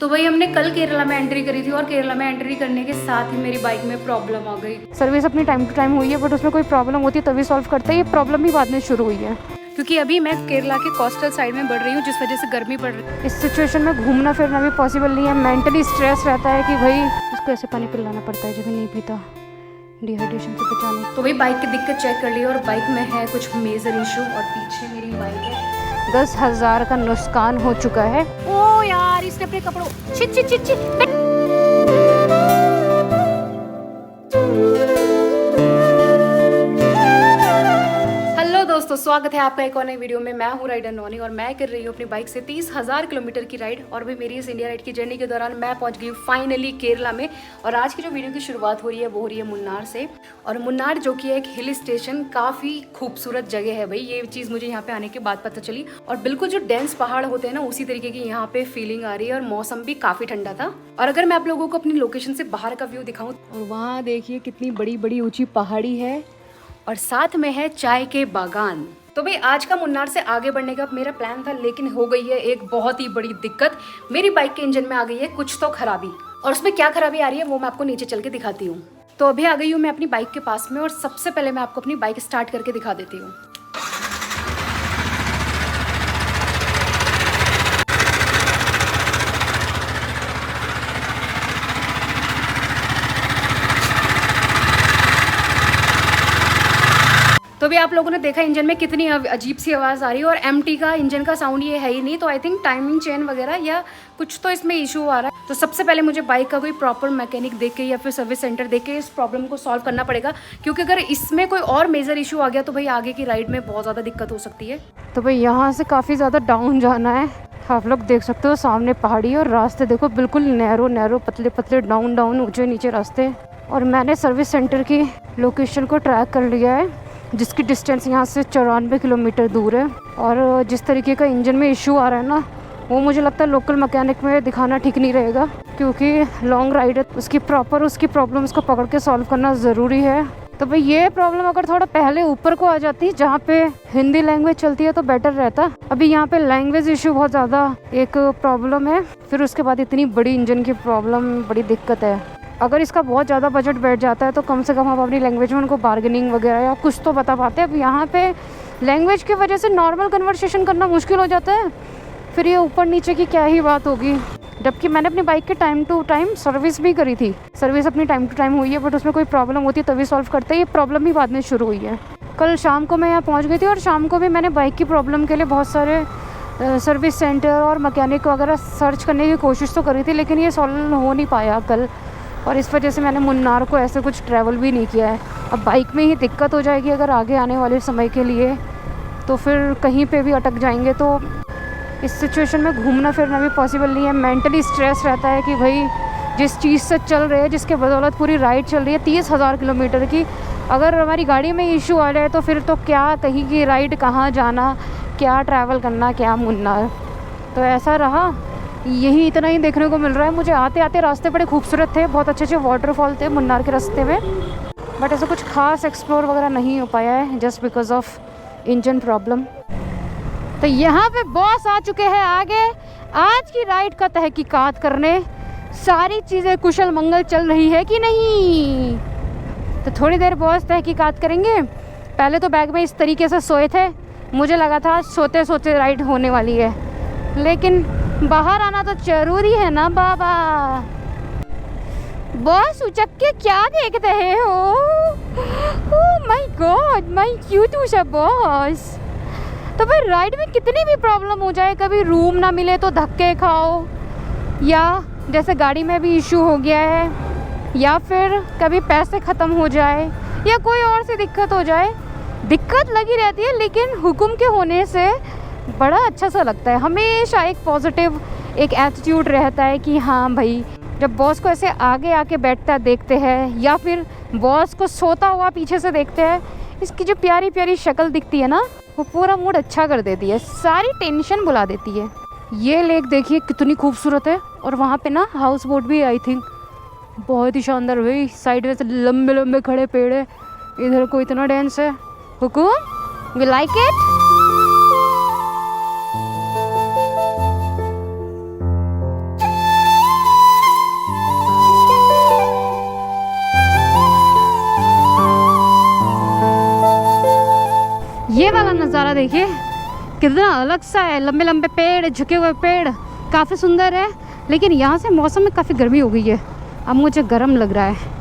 तो भाई हमने कल केरला में एंट्री करी थी और केरला में एंट्री करने के साथ ही मेरी बाइक में प्रॉब्लम आ गई। सर्विस अपनी टाइम टू टाइम हुई है, बट उसमें कोई प्रॉब्लम होती है तभी सॉल्व करते हैं। ये प्रॉब्लम ही बाद में शुरू हुई है क्योंकि अभी मैं केरला के कोस्टल साइड में बढ़ रही हूँ, जिस वजह से गर्मी पड़ रही है। इस सिचुएशन में घूमना फिरना भी पॉसिबल नहीं है। मेंटली स्ट्रेस रहता है कि भाई उसको ऐसे पानी पिलाना पड़ता है जब नहीं पीता, डिहाइड्रेशन से बचाने। तो भाई बाइक की दिक्कत चेक कर ली और बाइक में है कुछ मेजर इशू और पीछे मेरी बाइक है 10,000 का नुकसान हो चुका है। ओ यार, इसने अपने कपड़ों छिट छिट छिट छिट। हेलो दोस्तों, स्वागत है आपका एक और नई वीडियो में। मैं हूं राइडर नोनी और मैं कर रही हूं अपनी बाइक से 30,000 किलोमीटर की राइड। और भी मेरी इस इंडिया राइड की जर्नी के दौरान मैं पहुंच गई हूं फाइनली केरला में। और आज की जो वीडियो की शुरुआत हो रही है वो हो रही है मुन्नार से। और मुन्नार जो कि एक हिल स्टेशन, काफ़ी खूबसूरत जगह है भाई। ये चीज़ मुझे यहाँ पे आने के बाद पता चली। और बिल्कुल जो डेंस पहाड़ होते हैं ना, उसी तरीके की यहाँ पे फीलिंग आ रही है। और मौसम भी काफ़ी ठंडा था। और अगर मैं आप लोगों को अपनी लोकेशन से बाहर का व्यू दिखाऊँ, और वहाँ देखिए कितनी बड़ी बड़ी ऊँची पहाड़ी है और साथ में है चाय के बागान। तो भाई आज का मुन्नार से आगे बढ़ने का मेरा प्लान था, लेकिन हो गई है एक बहुत ही बड़ी दिक्कत। मेरी बाइक के इंजन में आ गई है कुछ तो खराबी। और उसमें क्या खराबी आ रही है वो मैं आपको नीचे चल के दिखाती हूँ। तो अभी आ गई हूँ मैं अपनी बाइक के पास में और सबसे पहले मैं आपको अपनी बाइक स्टार्ट करके दिखा देती हूँ। तो भी आप लोगों ने देखा इंजन में कितनी अजीब सी आवाज़ आ रही है। और एमटी का इंजन का साउंड ये है ही नहीं। तो आई थिंक टाइमिंग चेन वगैरह या कुछ तो इसमें इशू आ रहा है। तो सबसे पहले मुझे बाइक का कोई प्रॉपर मैकेनिक देख के या फिर सर्विस सेंटर देख के इस प्रॉब्लम को सॉल्व करना पड़ेगा। क्योंकि अगर इसमें कोई और मेजर इशू आ गया तो भाई आगे की राइड में बहुत ज़्यादा दिक्कत हो सकती है। तो भाई यहाँ से काफ़ी ज़्यादा डाउन जाना है। आप लोग देख सकते हो सामने पहाड़ी और रास्ते देखो बिल्कुल नैरो नैरो, पतले पतले, डाउन डाउन, ऊंचे नीचे रास्ते। और मैंने सर्विस सेंटर की लोकेशन को ट्रैक कर लिया है, जिसकी डिस्टेंस यहाँ से 94 किलोमीटर दूर है। और जिस तरीके का इंजन में इशू आ रहा है ना, वो मुझे लगता है लोकल मैकेनिक में दिखाना ठीक नहीं रहेगा। क्योंकि लॉन्ग राइड है, उसकी प्रॉब्लम्स को पकड़ के सॉल्व करना ज़रूरी है। तो भाई ये प्रॉब्लम अगर थोड़ा पहले ऊपर को आ जाती, जहाँ पे हिंदी लैंग्वेज चलती है, तो बेटर रहता। अभी यहाँ पे लैंग्वेज इशू बहुत ज़्यादा एक प्रॉब्लम है, फिर उसके बाद इतनी बड़ी इंजन की प्रॉब्लम, बड़ी दिक्कत है। अगर इसका बहुत ज़्यादा बजट बैठ जाता है तो कम से कम हम अपनी लैंग्वेज में उनको बार्गेनिंग वगैरह या कुछ तो बता पाते हैं। अब यहाँ पे लैंग्वेज की वजह से नॉर्मल कन्वर्सेशन करना मुश्किल हो जाता है, फिर ये ऊपर नीचे की क्या ही बात होगी। जबकि मैंने अपनी बाइक के टाइम टू टाइम सर्विस भी करी थी। सर्विस अपनी टाइम टू टाइम हुई है, बट उसमें कोई प्रॉब्लम होती है तभी सॉल्व करते हैं। ये प्रॉब्लम ही बाद में शुरू हुई है। कल शाम को मैं यहाँ पहुँच गई थी और शाम को भी मैंने बाइक की प्रॉब्लम के लिए बहुत सारे सर्विस सेंटर और मैकेनिक वगैरह सर्च करने की कोशिश तो करी थी, लेकिन ये सॉल्व हो नहीं पाया कल। और इस वजह से मैंने मुन्नार को ऐसे कुछ ट्रैवल भी नहीं किया है। अब बाइक में ही दिक्कत हो जाएगी अगर आगे आने वाले समय के लिए, तो फिर कहीं पे भी अटक जाएंगे। तो इस सिचुएशन में घूमना फिरना भी पॉसिबल नहीं है। मेंटली स्ट्रेस रहता है कि भाई जिस चीज़ से चल रहे हैं, जिसके बदौलत पूरी राइड चल रही है 30,000 किलोमीटर की, अगर हमारी गाड़ी में इशू आ जाए तो फिर तो क्या, कहीं की राइड, कहाँ जाना, क्या ट्रैवल करना, क्या मुन्नार। तो ऐसा रहा, यही इतना ही देखने को मिल रहा है मुझे। आते आते रास्ते बड़े खूबसूरत थे, बहुत अच्छे अच्छे वाटरफॉल थे मुन्नार के रास्ते में, बट ऐसा कुछ खास एक्सप्लोर वगैरह नहीं हो पाया है, just because of engine problem. तो यहाँ पे बॉस आ चुके हैं आगे आज की राइड का तहकीकात करने। सारी चीज़ें कुशल मंगल चल रही है कि नहीं। तो थोड़ी देर बॉस तहकीकात करेंगे। पहले तो बैग में इस तरीके से सोए थे, मुझे लगा था सोते सोते राइड होने वाली है, लेकिन बाहर आना तो जरूरी है ना बाबा। बॉस उचक के क्या देख रहे हो? Oh my God, my cute सा बॉस। तो फिर राइड में कितनी भी प्रॉब्लम हो जाए, कभी रूम ना मिले तो धक्के खाओ, या जैसे गाड़ी में भी इशू हो गया है, या फिर कभी पैसे ख़त्म हो जाए या कोई और सी दिक्कत हो जाए, दिक्कत लगी रहती है। लेकिन हुक्म के होने से बड़ा अच्छा सा लगता है। हमेशा एक पॉजिटिव एक एटीट्यूड रहता है कि हाँ भाई, जब बॉस को ऐसे आगे आके बैठता देखते हैं या फिर बॉस को सोता हुआ पीछे से देखते हैं, इसकी जो प्यारी प्यारी शक्ल दिखती है ना, वो पूरा मूड अच्छा कर देती है, सारी टेंशन भुला देती है। ये लेक देखिए कितनी खूबसूरत है। और वहाँ पे ना हाउस बोट भी, आई थिंक, बहुत ही शानदार भाई। साइड में से लंबे लंबे खड़े पेड़ है, इधर को इतना डांस है। हुकुम, वी लाइक इट। नज़ारा देखिए, कितना अलग सा है, लंबे लंबे पेड़, झुके हुए पेड़, काफ़ी सुंदर है। लेकिन यहाँ से मौसम में काफ़ी गर्मी हो गई है, अब मुझे गर्म लग रहा है।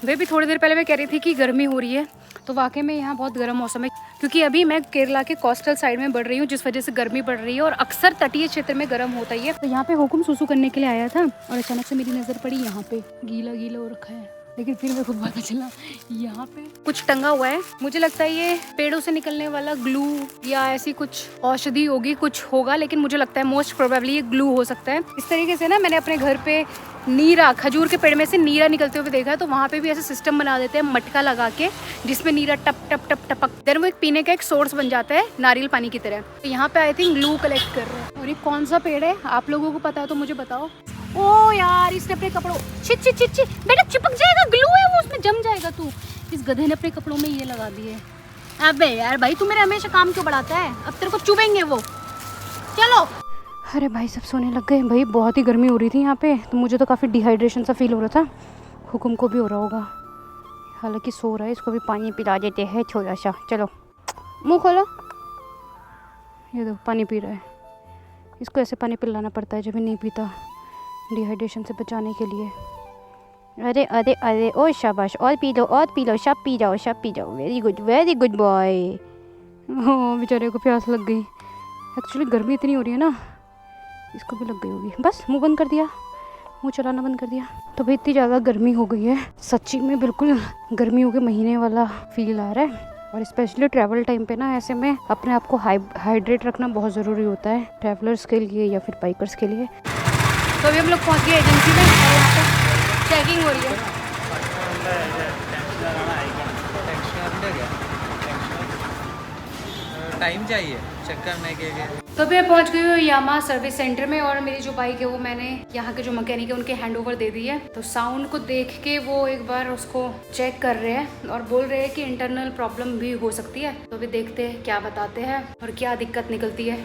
वे भी थोड़ी देर पहले मैं कह रही थी कि गर्मी हो रही है, तो वाकई में यहाँ बहुत गर्म मौसम है, क्योंकि अभी मैं केरला के कोस्टल साइड में बढ़ रही हूँ, जिस वजह से गर्मी बढ़ रही है और अक्सर तटीय क्षेत्र में गर्म होता ही है। तो यहाँ पे हुकुम सुसु करने के लिए आया था और अचानक से मेरी नज़र पड़ी यहाँ पे, गीला गीला हो रखा है, लेकिन फिर मेरे को पता चला यहाँ पे कुछ टंगा हुआ है। मुझे लगता है ये पेड़ों से निकलने वाला ग्लू या ऐसी कुछ औषधि होगी, कुछ होगा, लेकिन मुझे लगता है मोस्ट प्रोबेबली ये ग्लू हो सकता है। इस तरीके से ना मैंने अपने घर पे नीरा, खजूर के पेड़ में से नीरा निकलते हुए देखा है, तो वहाँ पे भी ऐसे सिस्टम बना देते हैं मटका लगा के, जिसमें नीरा टप टप टप टपक, देन वो एक पीने का एक सोर्स बन जाता है नारियल पानी की तरह। तो यहाँ पे आई थिंक ग्लू कलेक्ट कर रहे हैं। और ये कौन सा पेड़ है, आप लोगों को पता है तो मुझे बताओ। ओ यार, इसने अपने कपड़ों, छिट छिट छिट छिट, बेटा चिपक जाएगा, ग्लू है वो, उसमें जम जाएगा तू। इस गधे ने अपने कपड़ों में ये लगा दिए। अबे यार भाई, तू मेरे हमेशा काम क्यों बढ़ाता है, अब तेरे को चुभेंगे वो, चलो। अरे भाई सब सोने लग गए भाई, बहुत ही गर्मी हो रही थी यहाँ पे, तो मुझे तो काफ़ी डिहाइड्रेशन सा फील हो रहा था, हुकुम को भी हो रहा होगा, हालांकि सो रहा है, इसको भी पानी पिला देते हैं थोड़ा सा। चलो मुँह खोलो, ये देखो पानी पी रहा है, इसको ऐसे पानी पिलाना पड़ता है जब नहीं पीता, डिहाइड्रेशन से बचाने के लिए। अरे अरे अरे, ओ शाबाश, और पी लो और पी लो, सब पी जाओ सब पी जाओ, वेरी गुड बॉय। हाँ बेचारे को प्यास लग गई, एक्चुअली गर्मी इतनी हो रही है ना, इसको भी लग गई होगी। बस मुंह बंद कर दिया, मुंह चलाना बंद कर दिया। तो भाई इतनी ज़्यादा गर्मी हो गई है, सच्ची में बिल्कुल गर्मियों के महीने वाला फील आ रहा है। और स्पेशली ट्रैवल टाइम पे ना, ऐसे में अपने आप को हाइड्रेट रखना बहुत ज़रूरी होता है, ट्रैवलर्स के लिए या फिर बाइकर्स के लिए। तो अभी हम लोग पहुँच गए एजेंसी में और यहाँ पे चेकिंग हो रही है। टाइम चाहिए चेक करने के लिए। तो अभी मैं पहुंच गई हूँ यामा सर्विस सेंटर में, और मेरी जो बाइक है वो मैंने यहाँ के जो मैकेनिक है उनके हैंड ओवर दे दी है। तो साउंड को देख के वो एक बार उसको चेक कर रहे हैं और बोल रहे हैं कि इंटरनल प्रॉब्लम भी हो सकती है। तो अभी देखते हैं क्या बताते हैं और क्या दिक्कत निकलती है।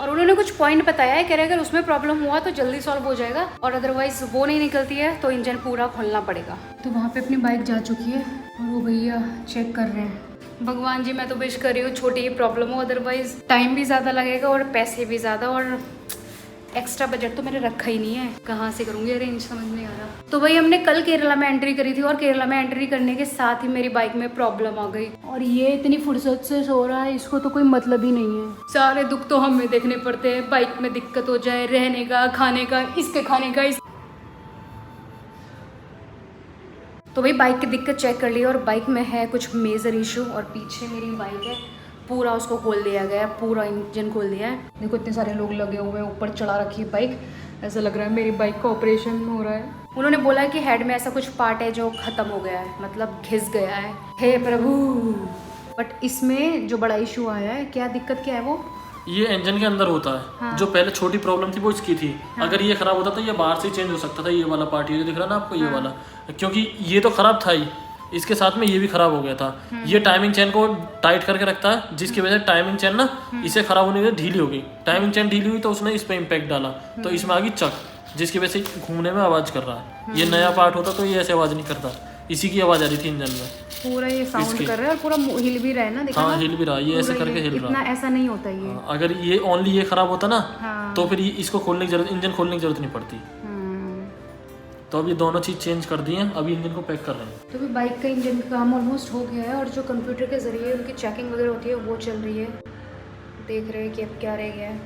और उन्होंने कुछ पॉइंट बताया है, कह रहे अगर उसमें प्रॉब्लम हुआ तो जल्दी सॉल्व हो जाएगा, और अदरवाइज वो नहीं निकलती है तो इंजन पूरा खोलना पड़ेगा। तो वहाँ पे अपनी बाइक जा चुकी है और वो भैया चेक कर रहे हैं। भगवान जी, मैं तो विश कर रही हूँ छोटी ही प्रॉब्लम हो, अदरवाइज टाइम भी ज़्यादा लगेगा और पैसे भी ज़्यादा, और एक्स्ट्रा बजट तो मैंने रखा ही नहीं है, कहाँ से करूँगी अरेंज, समझ नहीं आ रहा। तो भाई हमने कल केरला में एंट्री करी थी और केरला में एंट्री करने के साथ ही मेरी बाइक में प्रॉब्लम आ गई, और ये इतनी फुर्सत से सो रहा है, इसको तो कोई मतलब ही नहीं है। सारे दुख तो हमें देखने पड़ते हैं, बाइक में दिक्कत हो जाए, रहने का, खाने का, इसके खाने का, तो भाई बाइक की दिक्कत चेक कर ली और बाइक में है कुछ मेजर इशू, और पीछे मेरी बाइक है, पूरा उसको खोल दिया गया है, पूरा इंजन खोल दिया है। देखो इतने सारे लोग लगे हुए हैं, ऊपर चढ़ा रखी है बाइक, ऐसा लग रहा है मेरी बाइक का ऑपरेशन हो रहा है। उन्होंने बोला कि हेड में ऐसा कुछ पार्ट है जो ख़त्म हो गया है, मतलब घिस गया है। हे प्रभु, बट इसमें जो बड़ा इशू आया है, क्या दिक्कत क्या है वो? ये इंजन के अंदर होता है। हाँ। जो पहले छोटी प्रॉब्लम थी वो इसकी थी। हाँ। अगर ये खराब होता तो ये बाहर से चेंज हो सकता था, ये वाला पार्ट, ये दिख रहा ना आपको, ये वाला, क्योंकि ये तो खराब था ही, इसके साथ में ये भी खराब हो गया था। ये टाइमिंग चेन को टाइट करके रखता है, जिसकी वजह से टाइमिंग चेन ना इसे खराब होने की ढीली हो गई। टाइमिंग चेन ढीली हुई तो उसने इस पे इम्पैक्ट डाला, तो इसमें आ गई चक, जिसकी वजह से घूमने में आवाज़ कर रहा है। ये नया पार्ट होता तो ये ऐसे आवाज़ नहीं करता, इसी की आवाज़ आ रही थी इंजन में। पूरा ये साउंड कर रहा है और पूरा हिल भी रहा है ना, देखो। हाँ हिल भी रहा है, ये ऐसे करके हिल रहा है। इतना ऐसा नहीं होता ये। हाँ, अगर ये ओनली ये खराब होता ना, तो फिर इसको खोलने की जरूरत, इंजन खोलने की जरूरत नहीं पड़ती। तो अब ये दोनों चीज़ चेंज कर दी हैं, अभी इंजन को पैक कर रहे हैं। तो अभी बाइक का इंजन का काम ऑलमोस्ट हो गया है, और जो कंप्यूटर के ज़रिए उनकी चेकिंग वगैरह होती है वो चल रही है। देख रहे हैं कि अब क्या रह गया है।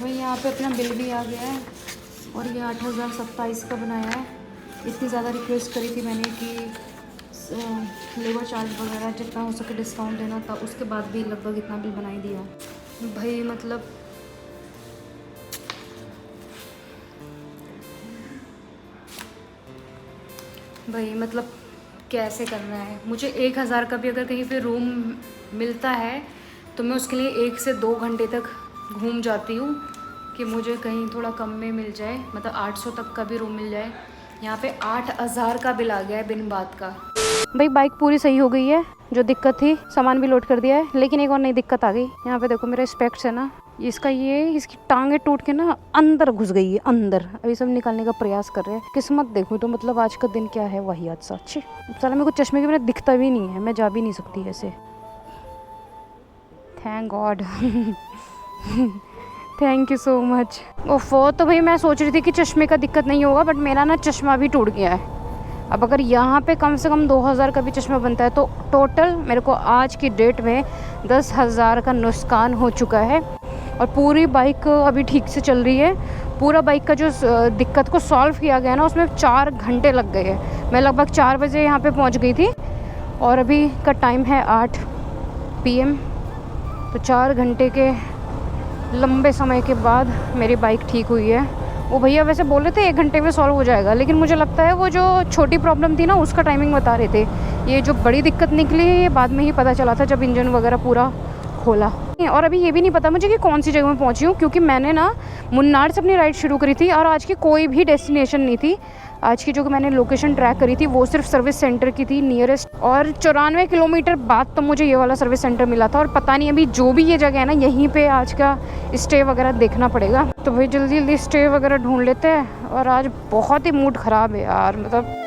वही यहाँ पे अपना बिल भी आ गया है, और ये 8,027 का बनाया है। इतनी ज़्यादा रिक्वेस्ट करी थी मैंने कि लेबर चार्ज वगैरह जितना हो सके डिस्काउंट देना था, उसके बाद भी लगभग इतना बिल बना ही दिया भाई। मतलब कैसे करना है मुझे। 1,000 का भी अगर कहीं पे रूम मिलता है तो मैं उसके लिए 1 से 2 घंटे तक घूम जाती हूँ कि मुझे कहीं थोड़ा कम में मिल जाए, मतलब 800 तक का भी रूम मिल जाए। यहाँ पे 8,000 का बिल आ गया है बिन बात का। भाई बाइक पूरी सही हो गई है, जो दिक्कत थी सामान भी लोड कर दिया है, लेकिन एक और नई दिक्कत आ गई। यहाँ पे देखो मेरा स्पेक्स है ना, इसकी टांगे टूट के ना अंदर घुस गई है अंदर। अभी सब निकालने का प्रयास कर रहे हैं। किस्मत देखो तो मतलब आज का दिन क्या है, वही आज सच। साला मेरे को चश्मे के बिना दिखता भी नहीं है, मैं जा भी नहीं सकती ऐसे। Thank God. Thank you so much. ओफो, तो भाई मैं सोच रही थी कि चश्मे का दिक्कत नहीं होगा, बट मेरा ना चश्मा भी टूट गया है। अब अगर यहाँ पे कम से कम 2000 का भी चश्मा बनता है तो टोटल मेरे को आज की डेट में 10,000 का नुकसान हो चुका है। और पूरी बाइक अभी ठीक से चल रही है। पूरा बाइक का जो दिक्कत को सॉल्व किया गया ना, उसमें 4 घंटे लग गए हैं। मैं लगभग 4 बजे यहाँ पे पहुँच गई थी और अभी का टाइम है 8 PM। तो 4 घंटे के लंबे समय के बाद मेरी बाइक ठीक हुई है। वो भैया वैसे बोल रहे थे 1 घंटे में सॉल्व हो जाएगा, लेकिन मुझे लगता है वो जो छोटी प्रॉब्लम थी ना उसका टाइमिंग बता रहे थे। ये जो बड़ी दिक्कत निकली ये बाद में ही पता चला था जब इंजन वगैरह पूरा खोला। और अभी ये भी नहीं पता मुझे कि कौन सी जगह में पहुंची हूँ, क्योंकि मैंने ना मुन्नार से अपनी राइड शुरू करी थी और आज की कोई भी डेस्टिनेशन नहीं थी। आज की जो मैंने लोकेशन ट्रैक करी थी वो सिर्फ सर्विस सेंटर की थी नियरेस्ट, और 94 किलोमीटर बाद तो मुझे ये वाला सर्विस सेंटर मिला था। और पता नहीं अभी जो भी ये जगह है ना, यहीं पे आज का स्टे वगैरह देखना पड़ेगा। तो भाई जल्दी जल्दी स्टे वगैरह ढूंढ लेते हैं। और आज बहुत ही मूड ख़राब है यार, मतलब